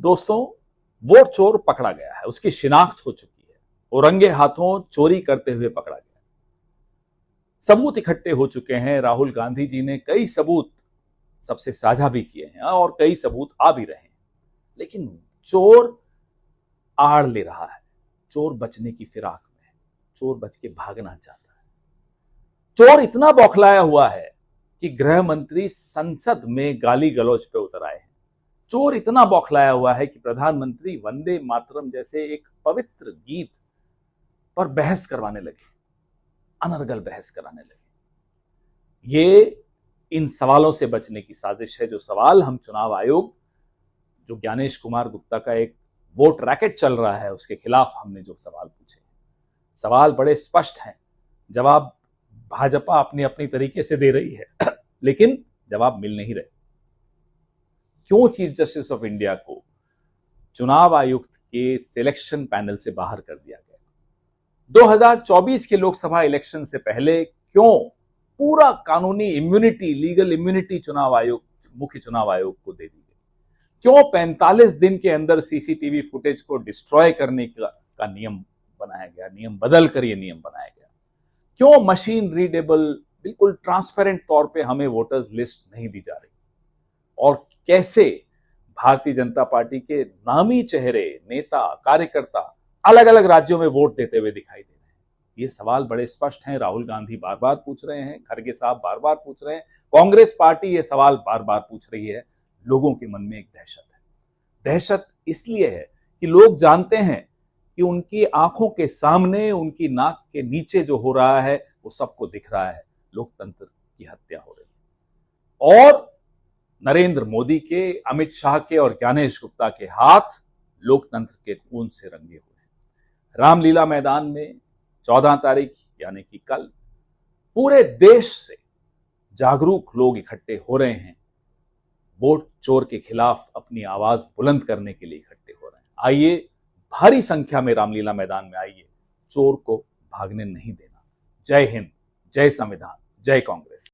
दोस्तों, वोट चोर पकड़ा गया है, उसकी शिनाख्त हो चुकी है, और रंगे हाथों चोरी करते हुए पकड़ा गया। सबूत इकट्ठे हो चुके हैं। राहुल गांधी जी ने कई सबूत सबसे साझा भी किए हैं और कई सबूत आ भी रहे हैं, लेकिन चोर आड़ ले रहा है। चोर बचने की फिराक में है, चोर बच के भागना चाहता है। चोर इतना बौखलाया हुआ है कि गृह मंत्री संसद में गाली गलौज पे उतर आए हैं। चोर इतना बौखलाया हुआ है कि प्रधानमंत्री वंदे मातरम जैसे एक पवित्र गीत पर बहस करवाने लगे, अनर्गल बहस कराने लगे। ये इन सवालों से बचने की साजिश है। जो सवाल हम चुनाव आयोग, जो ज्ञानेश कुमार गुप्ता का एक वोट रैकेट चल रहा है, उसके खिलाफ हमने जो सवाल पूछे, सवाल बड़े स्पष्ट हैं। जवाब भाजपा अपनी अपनी तरीके से दे रही है, लेकिन जवाब मिल नहीं रहे। क्यों चीफ जस्टिस ऑफ इंडिया को चुनाव आयुक्त के सिलेक्शन पैनल से बाहर कर दिया गया? 2024 के लोकसभा इलेक्शन से पहले क्यों पूरा कानूनी इम्यूनिटी, लीगल इम्यूनिटी चुनाव आयोग, मुख्य चुनाव आयोग को दे दी गई? क्यों 45 दिन के अंदर सीसीटीवी फुटेज को डिस्ट्रॉय करने का नियम बनाया गया, नियम बदल कर यह नियम बनाया गया? क्यों मशीन रीडेबल, बिल्कुल ट्रांसपेरेंट तौर पे हमें वोटर्स लिस्ट नहीं दी जा रही? और कैसे भारतीय जनता पार्टी के नामी चेहरे, नेता, कार्यकर्ता अलग अलग राज्यों में वोट देते हुए दिखाई दे रहे हैं? ये सवाल बड़े स्पष्ट हैं। राहुल गांधी बार बार पूछ रहे हैं, खड़गे साहब बार बार पूछ रहे हैं, कांग्रेस पार्टी ये सवाल बार बार पूछ रही है। लोगों के मन में एक दहशत है। दहशत इसलिए है कि लोग जानते हैं कि उनकी आंखों के सामने, उनकी नाक के नीचे जो हो रहा है वो सबको दिख रहा है। लोकतंत्र की हत्या हो रही है और नरेंद्र मोदी के, अमित शाह के और ज्ञानेश गुप्ता के हाथ लोकतंत्र के खून से रंगे हुए हैं। रामलीला मैदान में 14 तारीख यानी कि कल पूरे देश से जागरूक लोग इकट्ठे हो रहे हैं। वोट चोर के खिलाफ अपनी आवाज बुलंद करने के लिए इकट्ठे हो रहे हैं। आइए, भारी संख्या में रामलीला मैदान में आइए, चोर को भागने नहीं देना। जय हिंद, जय संविधान, जय कांग्रेस।